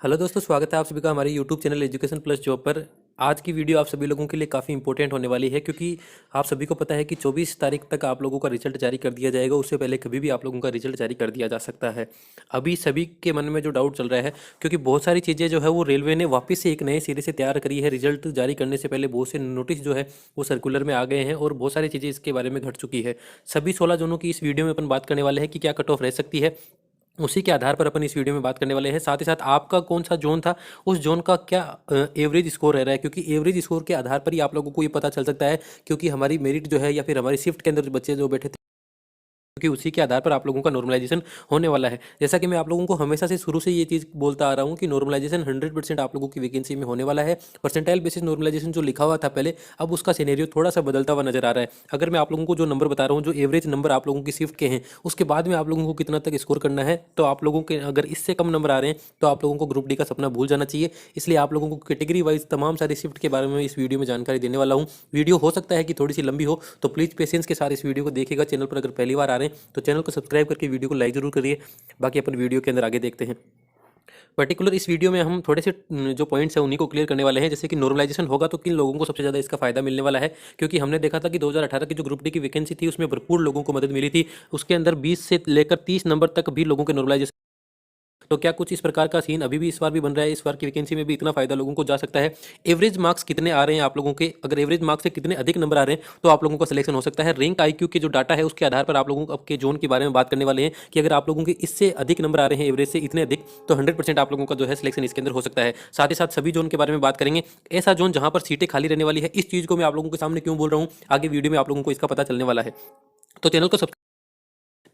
Hello दोस्तों, स्वागत है आप सभी का हमारे YouTube channel education plus job पर। आज की वीडियो आप सभी लोगों के लिए काफ़ी इंपॉर्टेंट होने वाली है, क्योंकि आप सभी को पता है कि 24 तारीख तक आप लोगों का रिजल्ट जारी कर दिया जाएगा। उससे पहले कभी भी आप लोगों का रिजल्ट जारी कर दिया जा सकता है। अभी सभी के मन में जो डाउट चल रहा है, क्योंकि बहुत सारी चीज़ें जो है वो रेलवे ने वापस से एक नए सिरे से तैयार करी है। रिजल्ट जारी करने से पहले बहुत से नोटिस जो है वो सर्कुलर में आ गए हैं और बहुत सारी चीज़ें इसके बारे में घट चुकी है। सभी 16 जोनों की इस वीडियो में अपन बात करने वाले हैं कि क्या कट ऑफ रह सकती है। उसी के आधार पर अपन इस वीडियो में बात करने वाले हैं। साथ ही साथ आपका कौन सा जोन था, उस जोन का क्या एवरेज स्कोर रह रहा है, क्योंकि एवरेज स्कोर के आधार पर ही आप लोगों को ये पता चल सकता है। क्योंकि हमारी मेरिट जो है या फिर हमारी शिफ्ट के अंदर जो बच्चे जो बैठे थे, क्योंकि उसी के आधार पर आप लोगों का नॉर्मलाइजेशन होने वाला है। जैसा कि मैं आप लोगों को हमेशा से शुरू से ये चीज़ बोलता आ रहा हूँ कि नॉर्मलाइजेशन 100% आप लोगों की वैकेंसी में होने वाला है। परसेंटाइल बेसिस नॉर्मलाइजेशन जो लिखा हुआ था पहले, अब उसका सिनेरियो थोड़ा सा बदलता हुआ नजर आ रहा है। अगर मैं आप लोगों को जो नंबर बता रहा हूँ, जो एवरेज नंबर आप लोगों की शिफ्ट के हैं, उसके बाद में आप लोगों को कितना तक स्कोर करना है, तो आप लोगों के अगर इससे कम नंबर आ रहे हैं तो आप लोगों को ग्रुप डी का सपना भूल जाना चाहिए। इसलिए आप लोगों को कैटेगरी वाइज तमाम सारी शिफ्ट के बारे में इस वीडियो में जानकारी देने वाला हूँ। वीडियो हो सकता है कि थोड़ी सी लंबी हो, तो प्लीज़ पेशेंस के साथ इस वीडियो को देखिएगा। चैनल पर अगर पहली बार आ रहे हैं तो चैनल को सब्सक्राइब करके वीडियो को लाइक जरूर करिए। बाकी अपन वीडियो के अंदर आगे देखते हैं। पर्टिकुलर इस वीडियो में हम थोड़े से जो पॉइंट्स हैं उन्हीं को क्लियर करने वाले हैं। जैसे कि नॉर्मलाइजेशन होगा तो किन लोगों को सबसे ज़्यादा इसका फायदा मिलने वाला है, क्योंकि हमने देखा था कि 2018 की जो ग्रुप डी की वैकेंसी थी उसमें भरपूर लोगों को मदद मिली थी। उसके अंदर 20 से लेकर 30 नंबर तक भी लोगों के नॉर्मलाइजेशन। तो क्या कुछ इस प्रकार का सीन अभी भी इस बार भी बन रहा है? इस बार की वैकेंसी में भी इतना फायदा लोगों को जा सकता है? एवरेज मार्क्स कितने आ रहे हैं आप लोगों के? अगर एवरेज मार्क्स से कितने अधिक नंबर आ रहे हैं तो आप लोगों का सिलेक्शन हो सकता है। रैंक आईक्यू के जो डाटा है उसके आधार पर आप लोगों को आपके जोन के बारे में बात करने वाले हैं कि अगर आप लोगों के इससे अधिक नंबर आ रहे हैं, एवरेज से इतने अधिक, तो 100% आप लोगों का जो है सिलेक्शन इसके अंदर हो सकता है। साथ ही साथ सभी जोन के बारे में बात करेंगे। ऐसा जोन जहां पर सीटें खाली रहने वाली है, इस चीज को मैं आप लोगों के सामने क्यों बोल रहा हूँ, आगे वीडियो में आप लोगों को इसका पता चलने वाला है। तो चैनल को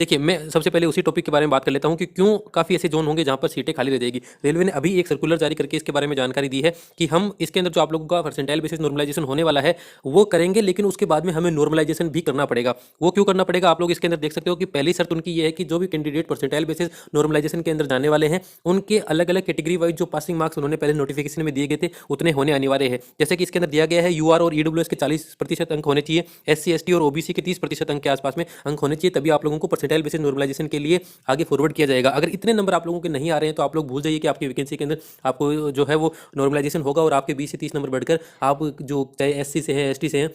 देखिए, मैं सबसे पहले उसी टॉपिक के बारे में बात कर लेता हूं कि क्यों काफ़ी ऐसे जोन होंगे जहां पर सीटें खाली रह जाएगी। रेलवे ने अभी एक सर्कुलर जारी करके इसके बारे में जानकारी दी है कि हम इसके अंदर जो आप लोगों का परसेंटाइल बेसिस नॉर्मलाइजेशन होने वाला है वो करेंगे, लेकिन उसके बाद में हमें नॉर्मलाइजेशन भी करना पड़ेगा। वो क्यों करना पड़ेगा, आप लोग इसके अंदर देख सकते हो कि पहली शर्त उनकी ये है कि जो भी कैंडिडेट परसेंटाइल बेसिस नॉर्मलाइजेशन के अंदर जाने वाले हैं, उनके अलग अलग कैटेगरी वाइज जो पासिंग मार्क्स उन्होंने पहले नोटिफिकेशन में दिए गए थे उतने होने अनिवार्य है। जैसे कि इसके अंदर दिया गया है यूआर और ईडब्ल्यूएस के 40% अंक होने चाहिए, एससी एसटी और ओबीसी के 30% अंक के आसपास में अंक होने चाहिए, तभी आप लोगों को परसेंटाइल बेसिस नॉर्मलाइजेशन के लिए आगे फॉरवर्ड किया जाएगा। अगर इतने नंबर आप लोगों के नहीं आ रहे हैं तो आप लोग भूल जाइए कि आपकी वैकेंसी के अंदर आपको जो है वो नॉर्मलाइजेशन होगा और आपके 20 से 30 नंबर बढ़कर आप जो चाहे एससी से हैं, एसटी से हैं,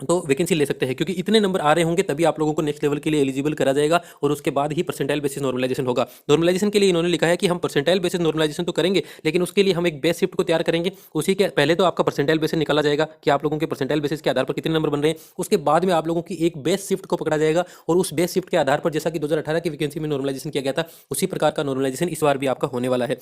तो वैकेंसी ले सकते हैं। क्योंकि इतने नंबर आ रहे होंगे तभी आप लोगों को नेक्स्ट लेवल के लिए एलिजिबल करा जाएगा और उसके बाद ही परसेंटाइल बेसिस नॉर्मलाइजेशन होगा। नॉर्मलाइजेशन के लिए इन्होंने लिखा है कि हम परसेंटाइल बेसिस नॉर्मलाइजेशन तो करेंगे, लेकिन उसके लिए हम एक बेस शिफ्ट को तैयार करेंगे। उसी के पहले तो आपका परसेंटाइल बेसिस निकाला जाएगा कि आप लोगों के परसेंटाइल बेसिस के आधार पर कितने नंबर बन रहे हैं। उसके बाद में आप लोगों की एक बेस शिफ्ट को पकड़ा जाएगा और उस बेस शिफ्ट के आधार पर, जैसा कि 2018 की वैकेंसी में नॉर्मलाइजेशन किया गया था, उसी प्रकार का नॉर्मलाइजेशन इस बार भी आपका होने वाला है।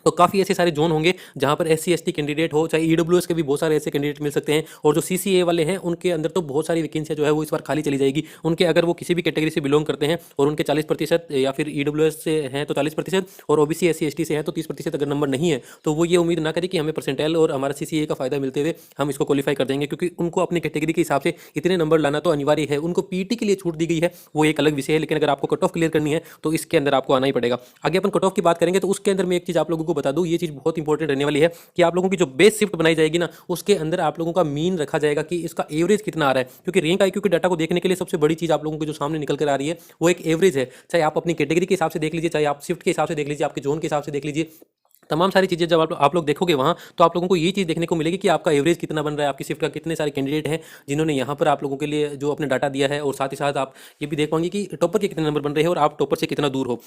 तो काफ़ी ऐसे सारे जोन होंगे जहां पर एससी एसटी कैंडिडेट हो, चाहे ईडब्ल्यूएस के भी बहुत सारे ऐसे कैंडिडेट मिल सकते हैं। और जो सीसीए वाले हैं उनके अंदर तो बहुत सारी वैकेंसियां जो है वो इस बार खाली चली जाएगी। उनके अगर वो किसी भी कैटेगरी से बिलोंग करते हैं और उनके 40% या फिर ईडब्ल्यूएस से हैं तो 40%, और ओबीसी एससी एसटी से हैं तो 30% अगर नंबर नहीं है तो वो ये उम्मीद ना करें कि हमें परसेंटाइल और हमारा सीसीए का फायदा मिलते हुए हम इसको क्वालिफाई कर देंगे, क्योंकि उनको अपनी कैटेगरी के हिसाब से इतने नंबर लाना तो अनिवार्य है। उनको पीटी के लिए छूट दी गई है, वो एक अलग विषय है, लेकिन अगर आपको कट ऑफ क्लियर करनी है तो इसके अंदर आपको आना ही पड़ेगा। आगे अपन कट ऑफ की बात करेंगे तो उसके अंदर मैं एक चीज़ आप लोगों को बता दूं, ये चीज़ बहुत इंपॉर्टेंट रहने वाली है कि आप लोगों की जो बेस शिफ्ट बनाई जाएगी ना, उसके अंदर आप लोगों का मीन रखा जाएगा कि इसका एवरेज कितना आ रहा है। क्योंकि रैंक आईक्यू के डाटा को देखने के लिए सबसे बड़ी चीज आप लोगों को जो सामने निकल कर आ रही है वो एक एवरेज है। चाहे आप अपनी कैटेगरी के हिसाब से देख लीजिए, चाहे आप शिफ्ट के हिसाब से देख लीजिए, आपके जोन के हिसाब से देख लीजिए, तमाम सारी चीज़ें जब आप लोग देखोगे वहाँ, तो आप लोगों को ये चीज़ देखने को मिलेगी कि आपका एवरेज कितना बन रहा है, आपकी शिफ्ट का कितने सारे कैंडिडेट हैं जिन्होंने यहाँ पर आप लोगों के लिए जो अपने डाटा दिया है। और साथ ही साथ आप ये भी देख पाएंगे कि टॉपर के कितने नंबर बन रहे हैं और आप टॉपर से कितना दूर हो।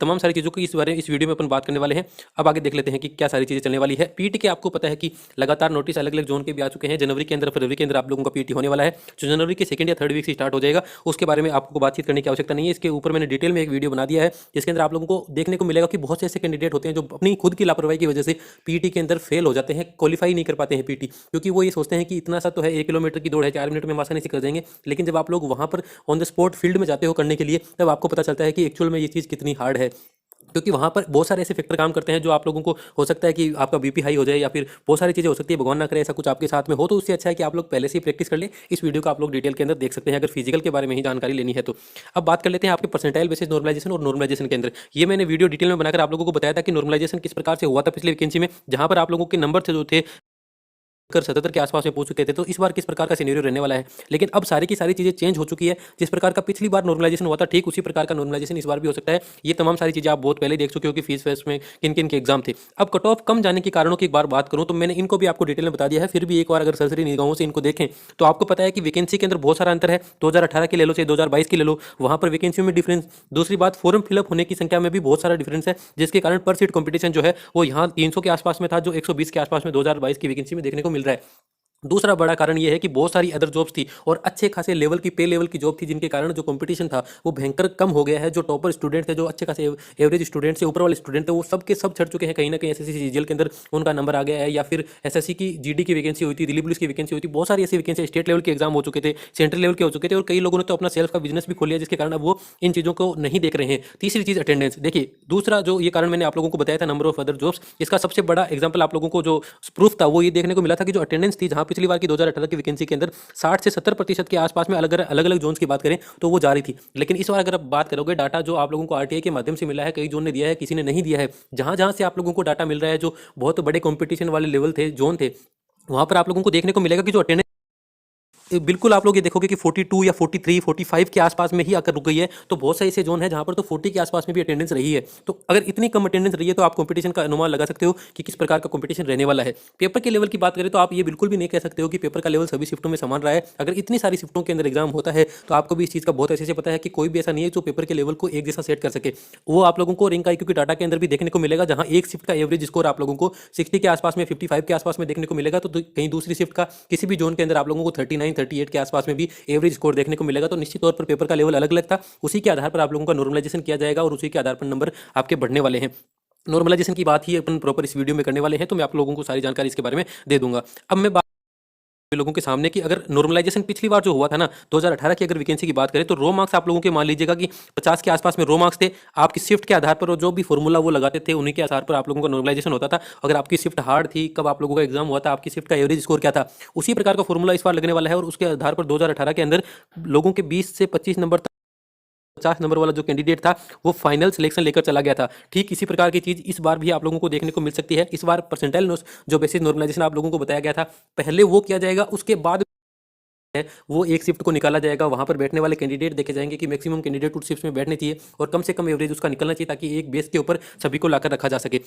तमाम सारी चीज़ों की इस बारे में इस वीडियो में अपन बात करने वाले हैं। अब आगे देख लेते हैं कि क्या सारी चीज़ें चलने वाली है। पीटी के आपको पता है कि लगातार नोटिस अलग अलग जोन के भी आ चुके हैं। जनवरी के अंदर, फरवरी के अंदर आप लोगों का पीटी होने वाला है, जो जनवरी के सेकंड या थर्ड वीक से स्टार्ट हो जाएगा। उसके बारे में आपको बातचीत करने की आवश्यकता नहीं है, इसके ऊपर मैंने डिटेल में एक वीडियो बना दिया है जिसके अंदर आप लोगों को देखने को मिलेगा कि बहुत से ऐसे कैंडिडेट होते हैं जो अपनी खुद की लापरवाही की वजह से पीटी के अंदर फेल हो जाते हैं, क्वालिफाई नहीं कर पाते हैं पीटी, क्योंकि वो ये सोचते हैं कि इतना सा तो है, 1 किलोमीटर की दौड़ है, 4 मिनट में हम आसानी से कर देंगे। लेकिन जब आप लोग वहां पर ऑन द स्पॉट फील्ड में जाते हो करने के लिए, तब आपको पता चलता है कि एक्चुअल में ये चीज़ कितनी हार्ड है। क्योंकि वहाँ पर बहुत सारे ऐसे फैक्टर काम करते हैं जो आप लोगों को हो सकता है कि आपका बीपी हाई हो जाए या फिर बहुत सारी चीज़ें हो सकती है, भगवान ना करे ऐसा कुछ आपके साथ में हो, तो उससे अच्छा है कि आप लोग पहले से ही प्रैक्टिस कर लें। इस वीडियो को आप लोग डिटेल के अंदर देख सकते हैं अगर फिजिकल के बारे में ही जानकारी लेनी है तो। अब बात कर लेते हैं आपके परसेंटाइल बेसिस नॉर्मलाइजेशन और नॉर्मलाइजेशन के अंदर। ये मैंने वीडियो डिटेल में बनाकर आप लोगों को बताया था कि नॉर्मलाइजेशन किस प्रकार से हुआ था पिछले वैकेंसी में, जहाँ पर आप लोगों के नंबर थे जो थे कर 77 के आसपास में पहुंच चुके थे। तो इस बार किस प्रकार का सिनेरियो रहने वाला है, लेकिन अब सारी की सारी चीज़ें चेंज हो चुकी है। जिस प्रकार का पिछली बार नॉर्मलाइजेशन हुआ था, ठीक उसी प्रकार का नॉर्मलाइजेशन इस बार भी हो सकता है। ये तमाम सारी चीज़ें आप बहुत पहले देख चुके हो कि फीस फेस में किन किन के एग्जाम थे। अब कट ऑफ कम जाने के कारणों की एक बार बात करूं तो मैंने इनको भी आपको डिटेल में बता दिया है, फिर भी एक बार अगर सरसरी निगाहों से इनको देखें तो आपको पता है कि वैकेंसी के अंदर बहुत सारा अंतर है। 2018 की ले लो चाहे 2022 की ले लो, वहां पर वैकेंसी में डिफरेंस। दूसरी बात, फॉर्म फिलअप होने की संख्या में भी बहुत सारा डिफरेंस है, जिसके कारण पर सीट कंपटीशन जो है वो यहाँ 300 के आसपास में था, जो 120 के आसपास में 2022 की वैकेंसी में देखने को मिल रहा है। दूसरा बड़ा कारण यह है कि बहुत सारी अदर जॉब्स थी और अच्छे खासे लेवल की पे लेवल की जॉब थी, जिनके कारण जो कंपटीशन था वो भयंकर कम हो गया है। जो टॉपर स्टूडेंट थे, जो अच्छे खासे एवरेज स्टूडेंट से ऊपर वाले स्टूडेंट थे, वो सब के सब छट चुके हैं। कहीं ना कहीं एसएससी सीजीएल के अंदर उनका नंबर आ गया है, या फिर एसएससी की जीडी की वैकेंसी हुई थी, दिल्ली पुलिस की वैकेंसी हुई थी, बहुत सारी ऐसी वैकेंसी स्टेट लेवल के एग्जाम हो चुके थे, सेंट्रल लेवल के हो चुके थे, और कई लोगों ने तो अपना सेल्फ का बिजनेस भी खोल लिया, जिसके कारण अब वो इन चीज़ों को नहीं देख रहे हैं। तीसरी चीज़ अटेंडेंस। देखिए, दूसरा जो ये कारण मैंने आप लोगों को बताया था, नंबर ऑफ अदर जॉब्स, इसका सबसे बड़ा एग्जाम्पल आप लोगों को जो प्रूफ था वो ये देखने को मिला था कि जो अटेंडेंस थी, जहां पिछली बार की 2018 की वैकेंसी के अंदर 60 से 70% के आसपास में अलग अलग जोन्स की बात करें तो वो जारी थी। लेकिन इस बार अगर आप बात करोगे, डाटा जो आप लोगों को आरटीआई के माध्यम से मिला है, कई जोन ने दिया है, किसी ने नहीं दिया है, जहां जहां से आप लोगों को डाटा मिल रहा है, जो बहुत बड़े कंपटीशन वाले लेवल थे, जोन थे, वहां पर आप लोगों को देखने को मिलेगा कि जो अटेंडेंस बिल्कुल आप लोग ये देखोगे कि 42 या 43, 45 के आसपास में ही आकर रुक गई है। तो बहुत सारे ऐसे जोन है जहां पर तो 40 के आसपास में भी अटेंडेंस रही है। तो अगर इतनी कम अटेंडेंस रही है तो आप कंपटीशन का अनुमान लगा सकते हो कि किस प्रकार का कंपटीशन रहने वाला है। पेपर के लेवल की बात करें तो आप ये बिल्कुल भी नहीं कह सकते हो कि पेपर का लेवल सभी शिफ्टों में समान रहा है। अगर इतनी सारी शिफ्टों के अंदर एग्जाम होता है तो आपको भी इस चीज़ का बहुत अच्छे से पता है कि कोई भी ऐसा नहीं है जो पेपर के लेवल को एक जैसा सेट कर सके। वो आप लोगों को रैंक आईक्यू के डाटा के अंदर भी देखने को मिलेगा, जहां एक शिफ्ट का एवरेज स्कोर आप लोगों को 60 के आसपास में, 55 के आसपास में देखने को मिलेगा। तो कहीं दूसरी शिफ्ट का किसी भी जोन के अंदर आप लोगों को 39, 38 के आसपास में भी एवरेज स्कोर देखने को मिलेगा। तो निश्चित तौर पर पेपर का लेवल अलग अलग था, उसी के आधार पर आप लोगों का नॉर्मलाइजेशन किया जाएगा और उसी के आधार पर नंबर आपके बढ़ने वाले हैं। नॉर्मलाइजेशन की बात ही अपन प्रॉपर इस वीडियो में करने वाले हैं, तो मैं आप लोगों को सारी जानकारी इसके बारे में दे दूंगा। अब मैं लोगों के सामने कि अगर नॉर्मलाइजेशन पिछली बार जो हुआ था ना 2018 की अगर वैकेंसी की बात करें तो रो मार्क्स आप लोगों के मान लीजिएगा कि 50 के आसपास में रो मार्क्स थे। आपकी शिफ्ट के आधार पर जो भी फॉर्मूला वो लगाते थे उन्हीं के आधार पर आप लोगों का नॉर्मलाइजेशन होता था। अगर आपकी शिफ्ट हार्ड थी, कब आप लोगों का एग्जाम हुआ था, आपकी शिफ्ट का एवरेज स्कोर क्या था, उसी प्रकार का फॉर्मूला इस बार लगने वाला है। और उसके आधार पर 2018 के अंदर लोगों के 20 से 25 नंबर 50 नंबर वाला जो कैंडिडेट था वो फाइनल सिलेक्शन लेकर चला गया था। ठीक इसी प्रकार की चीज़ इस बार भी आप लोगों को देखने को मिल सकती है। इस बार परसेंटाइल जो बेसिस नॉर्मलाइजेशन आप लोगों को बताया गया था, पहले वो किया जाएगा, उसके बाद है वो एक शिफ्ट को निकाला जाएगा। वहां पर बैठने वाले कैंडिडेट देखे जाएंगे कि मैक्सिमम कैंडिडेट उस शिफ्ट में बैठने चाहिए और कम से कम एवरेज उसका निकलना चाहिए, ताकि एक बेस के ऊपर सभी को लाकर रखा जा सके।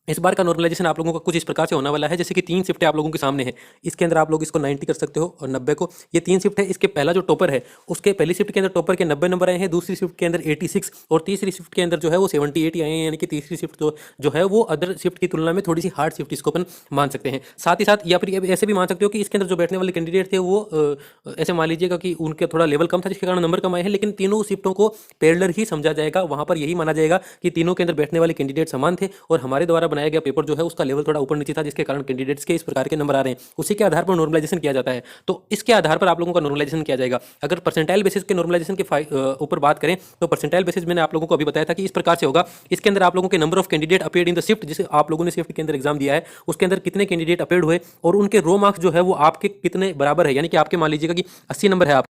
इस बार का नॉर्मलाइजेशन आप लोगों का कुछ इस प्रकार से होने वाला है, जैसे कि 3 शिफ्टें आप लोगों के सामने है। इसके अंदर आप लोग इसको 90 कर सकते हो और 90 को, ये 3 शिफ्ट है। इसके पहला जो टॉपर है उसके पहली शिफ्ट के अंदर टॉपर के 90 नंबर आए हैं, दूसरी शिफ्ट के अंदर 86 और तीसरी शिफ्ट के अंदर जो है वो 78 आए हैं। यानी कि तीसरी शिफ्ट जो है वो अदर शिफ्ट की तुलना में थोड़ी सी हार्ड शिफ्ट इसको अपन मान सकते हैं। साथ ही साथ या फिर ऐसे भी मान सकते हो कि इसके अंदर जो बैठने वाले कैंडिडेट थे वो ऐसे मान लीजिएगा कि उनका थोड़ा लेवल कम था, जिसके कारण नंबर कम आए हैं। लेकिन तीनों शिफ्टों को पैरेलल ही समझा जाएगा। वहां पर यही माना जाएगा कि तीनों के अंदर बैठने वाले कैंडिडेट समान थे और हमारे द्वारा बनाया गया पेपर जो है उसका लेवल थोड़ा ऊपर नीचे था, जिसके कारण कैंडिडेट्स के इस प्रकार के नंबर आ रहे हैं। उसी के आधार पर नॉर्मलाइजेशन किया जाता है। तो इसके आधार पर आप लोगों का नॉर्मलाइजेशन किया जाएगा। अगर परसेंटाइल बेसिस के नॉर्मलाइजेशन के ऊपर बात करें तो परसेंटाइल बेसिस मैंने आप लोगों को अभी बताया था कि इस प्रकार से होगा। इसके अंदर आप लोगों के number of candidate appeared in the shift, जिसे आप लोगों ने शिफ्ट के अंदर एग्जाम दिया है उसके अंदर कितने कैंडिडेट अपीयर्ड हुए और उनके रो मार्क्स जो है वो आपके कितने बराबर है। यानी कि आपके मान लीजिएगा कि 80 नंबर है, आप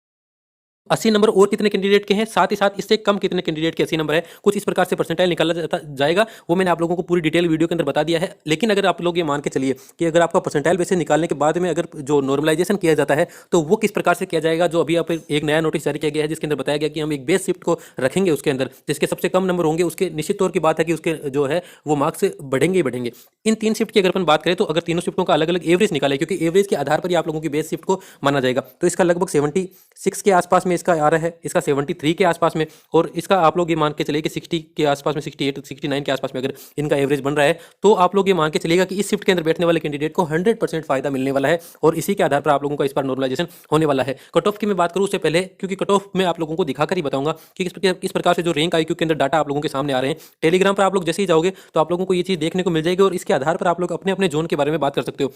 80 नंबर और कितने कैंडिडेट के हैं, साथ ही साथ इससे कम कितने कैंडिडेट के 80 नंबर है। कुछ इस प्रकार से परसेंटाइल निकाला जाएगा। वो मैंने आप लोगों को पूरी डिटेल वीडियो के अंदर बता दिया है। लेकिन अगर आप लोग ये मान के चलिए कि अगर आपका परसेंटाइल बेसिस निकालने के बाद में अगर जो नॉर्मलाइजेशन किया जाता है तो वो किस प्रकार से किया जाएगा, जो अभी आप एक नया नोटिस जारी किया गया है जिसके अंदर बताया गया कि हम एक बेस शिफ्ट को रखेंगे, उसके अंदर जिसके सबसे कम नंबर होंगे उसके निश्चित तौर की बात है कि उसके जो है वो मार्क्स बढ़ेंगे ही बढ़ेंगे। इन 3 शिफ्ट की अगर अपन बात करें तो अगर तीनों शिफ्टों का अलग अलग एवरेज निकाले, क्योंकि एवरेज के आधार पर ही आप लोगों की बेस शिफ्ट को माना जाएगा, तो इसका लगभग 76 के आसपास में इसका आ रहा है, इसका 73 के आसपास में, और इसका आप लोग ये मान के चलिए कि 60 के आसपास में, 68 69 के आसपास में अगर इनका एवरेज बन रहा है तो आप लोग ये मान के चलिएगा कि इस शिफ्ट के अंदर बैठने वाले कैंडिडेट को 100% फायदा मिलने वाला है और इसी के आधार पर आप लोगों का इस बार नॉर्मलाइजेशन होने वाला है। कट ऑफ की मैं बात करूं उससे पहले, क्योंकि कट ऑफ में आप लोगों को दिखाकर ही बताऊंगा कि किस प्रकार से जो रैंक आईक्यू के अंदर डाटा आप लोगों के सामने आ रहे हैं। टेलीग्राम पर आप लोग जैसे ही जाओगे तो आप लोगों को ये चीज़ देखने को मिल जाएगी और इसके आधार पर आप लोग अपने अपने जोन के बारे में बात कर सकते हो।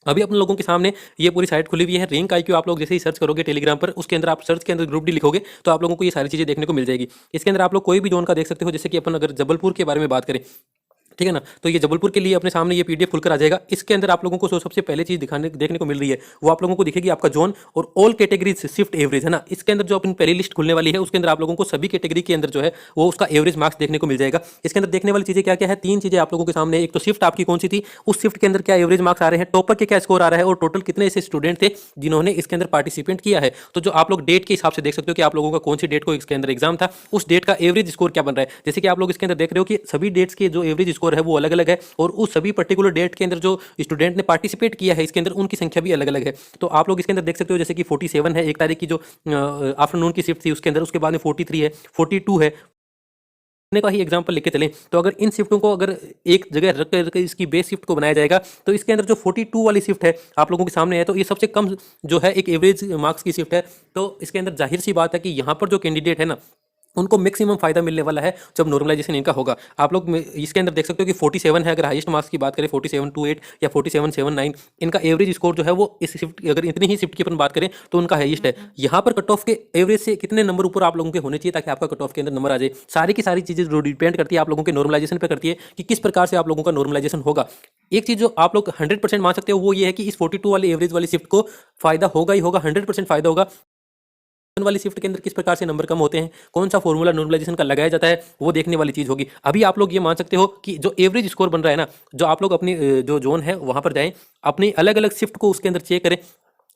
अभी अपन लोगों के सामने ये पूरी साइट खुली हुई है रैंक आईक्यू। आप लोग जैसे ही सर्च करोगे टेलीग्राम पर, उसके अंदर आप सर्च के अंदर ग्रुप डी लिखोगे तो आप लोगों को ये सारी चीज़ें देखने को मिल जाएगी। इसके अंदर आप लोग कोई भी जोन का देख सकते हो। जैसे कि अपन अगर जबलपुर के बारे में बात करें ठीक है ना। तो ये जबलपुर के लिए अपने सामने ये पीडीएफ खुलकर आ जाएगा। इसके अंदर आप लोगों को सबसे पहले चीज देखने को मिल रही है वो आप लोगों को दिखेगी आपका जोन और ऑल कैटेगरीज शिफ्ट एवरेज, है ना। इसके अंदर जो अपनी पहली लिस्ट खुलने वाली है उसके अंदर आप लोगों को सभी कैटेगरी के अंदर जो है वो उसका एवरेज मार्क्स देखने को मिल जाएगा। इसके अंदर देखने वाली चीजें क्या क्या है, तीन चीजें आप लोगों के सामने। एक तो शिफ्ट आपकी कौन सी थी, उस शिफ्ट के अंदर क्या एवरेज मार्क्स आ रहे हैं, टॉपर के क्या स्कोर आ रहा है और टोटल कितने ऐसे स्टूडेंट थे जिन्होंने इसके अंदर पार्टिसिपेट किया है। तो जो आप लोग डेट के हिसाब से देख सकते हो कि आप लोगों का कौन सी डेट को इसके अंदर एग्जाम था, उस डेट का एवरेज स्कोर क्या बन रहा है। जैसे कि आप लोग इसके अंदर देख रहे हो कि सभी डेट्स के जो एवरेज स्कोर है वो अलग अलग है और उस सभी पर्टिकुलर डेट के अंदर जो स्टूडेंट ने पार्टिसिपेट किया है इसके अंदर उनकी संख्या भी अलग अलग है। तो आप लोग इसके अंदर देख सकते हो जैसे कि 47 है एक तारीख की जो आफ्टरनून की शिफ्ट थी उसके अंदर, उसके बाद में 43 है, 42 है का ही एग्जांपल लेके चलें। तो अगर इन शिफ्टों को अगर एक जगह रख कर इसकी बेस शिफ्ट को बनाया जाएगा तो इसके अंदर जो 42 वाली शिफ्ट है आप लोगों के सामने है, तो ये सबसे कम जो है एक एवरेज मार्क्स की शिफ्ट है। तो इसके अंदर जाहिर सी बात है कि यहाँ पर जो कैंडिडेट है ना उनको मैक्सिमम फायदा मिलने वाला है जब नॉर्मलाइजेशन इनका होगा। आप लोग इसके अंदर देख सकते हो कि 47 है, अगर हाईएस्ट मार्क्स की बात करें 4728 या 4779 इनका एवरेज स्कोर जो है वो इस शिफ्ट अगर इतनी ही शिफ्ट की अपन बात करें तो उनका हाईएस्ट है। यहाँ पर कट ऑफ के एवरेज से कितने नंबर ऊपर आप लोगों के होने चाहिए ताकि आपका कट ऑफ के अंदर नंबर आ जाए। सारी की सारी चीजें जो डिपेंड करती है आप लोगों के नॉर्मलाइजेशन पर करती है कि किस प्रकार से आप लोगों का नॉर्मलाइजेशन होगा। एक चीज जो आप लोग 100% मान सकते हो वो ये है कि इस 42 वाली एवरेज वाली शिफ्ट को फायदा होगा ही होगा, 100% फायदा होगा। वाली शिफ्ट के अंदर किस प्रकार से नंबर कम होते हैं, कौन सा फॉर्मूला नॉर्मलाइजेशन का लगाया जाता है वो देखने वाली चीज होगी। अभी आप लोग ये मान सकते हो कि जो एवरेज स्कोर बन रहा है ना, जो आप लोग अपनी जो जोन है वहां पर जाएं, अपनी अलग अलग शिफ्ट को उसके अंदर चेक करें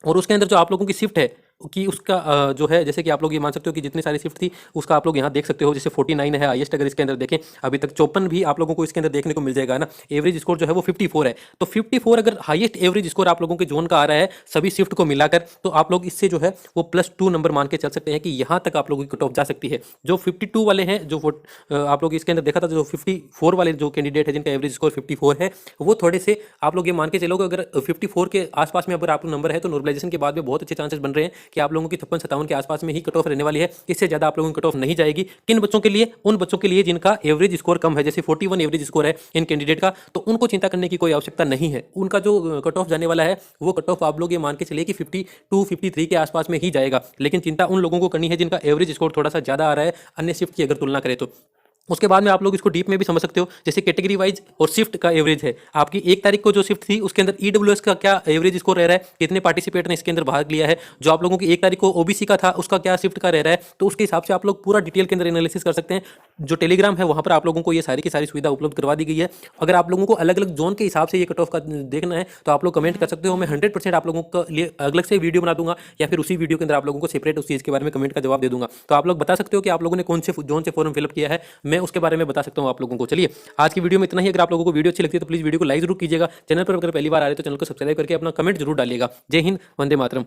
और उसके अंदर जो आप लोगों की शिफ्ट है कि उसका जो है जैसे कि आप लोग ये मान सकते हो कि जितनी सारी शिफ्ट थी उसका आप लोग यहाँ देख सकते हो। जैसे 49 है हाईएस्ट, अगर इसके अंदर देखें अभी तक 54 भी आप लोगों को इसके अंदर देखने को मिल जाएगा ना। एवरेज स्कोर जो है वो 54 है। तो 54 अगर हाईएस्ट एवरेज स्कोर आप लोगों के जोन का आ रहा है सभी शिफ्ट को मिलाकर, तो आप लोग इससे जो है वो +2 नंबर मान के चल सकते हैं कि यहाँ तक आप लोगों की कट ऑफ जा सकती है। जो 52 वाले हैं, जो आप लोग इसके अंदर देखा था, जो 54 वाले जो कैंडिडेट है जिनका एवरेज स्कोर 54 है, वो थोड़े से आप लोग ये मान के चलोगे अगर 54 के आसपास में अगर आप नंबर है तो नॉर्मलाइजेशन के बाद में बहुत अच्छे चांसेस बन रहे हैं कि आप लोगों की 56-57 के आसपास में ही कट ऑफ रहने वाली है। इससे ज्यादा आप लोगों की कट ऑफ नहीं जाएगी। किन बच्चों के लिए? उन बच्चों के लिए जिनका एवरेज स्कोर कम है, जैसे 41 एवरेज स्कोर है इन कैंडिडेट का, तो उनको चिंता करने की कोई आवश्यकता नहीं है। उनका जो कट ऑफ जाने वाला है वो कट ऑफ आप लोग ये मान के चलिए कि 52-53 के आसपास में ही जाएगा। लेकिन चिंता उन लोगों को करनी है जिनका एवरेज स्कोर थोड़ा सा ज्यादा आ रहा है अन्य शिफ्ट की अगर तुलना करें तो। उसके बाद में आप लोग इसको डीप में भी समझ सकते हो, जैसे कैटेगरी वाइज और शिफ्ट का एवरेज है। आपकी 1 तारीख को जो शिफ्ट थी उसके अंदर ईडब्ल्यूएस का क्या एवरेज स्कोर रह रहा है, कितने पार्टिसिपेट ने इसके अंदर भाग लिया है। जो आप लोगों की 1 तारीख को ओबीसी का था उसका क्या शिफ्ट का रह रहा है, तो उसके हिसाब से आप लोग पूरा डिटेल के अंदर एनालिसिस कर सकते हैं। जो टेलीग्राम है वहां पर आप लोगों को ये सारी की सारी सुविधा उपलब्ध करवा दी गई है। अगर आप लोगों को अलग अलग जोन के हिसाब से ये कट ऑफ का देखना है तो आप लोग कमेंट कर सकते हो। मैं 100% आप लोगों के लिए अलग से वीडियो बना दूंगा या फिर उसी वीडियो के अंदर आप लोगों को सेपरेट उस चीज़ के बारे में कमेंट का जवाब दे दूंगा। तो आप लोग बता सकते हो कि आप लोगों ने कौन से जोन से फॉर्म फिलअप किया है, मैं उसके बारे में बता सकता हूँ आप लोगों को। चलिए आज की वीडियो में इतना ही। अगर आप लोगों को वीडियो अच्छी लगती है तो प्लीज वीडियो को लाइक जरूर कीजिएगा। चैनल पर अगर पहली बार आ रहे तो चैनल को सब्सक्राइब करके अपना कमेंट जरूर डालिएगा। जय हिंद, वंदे मातरम।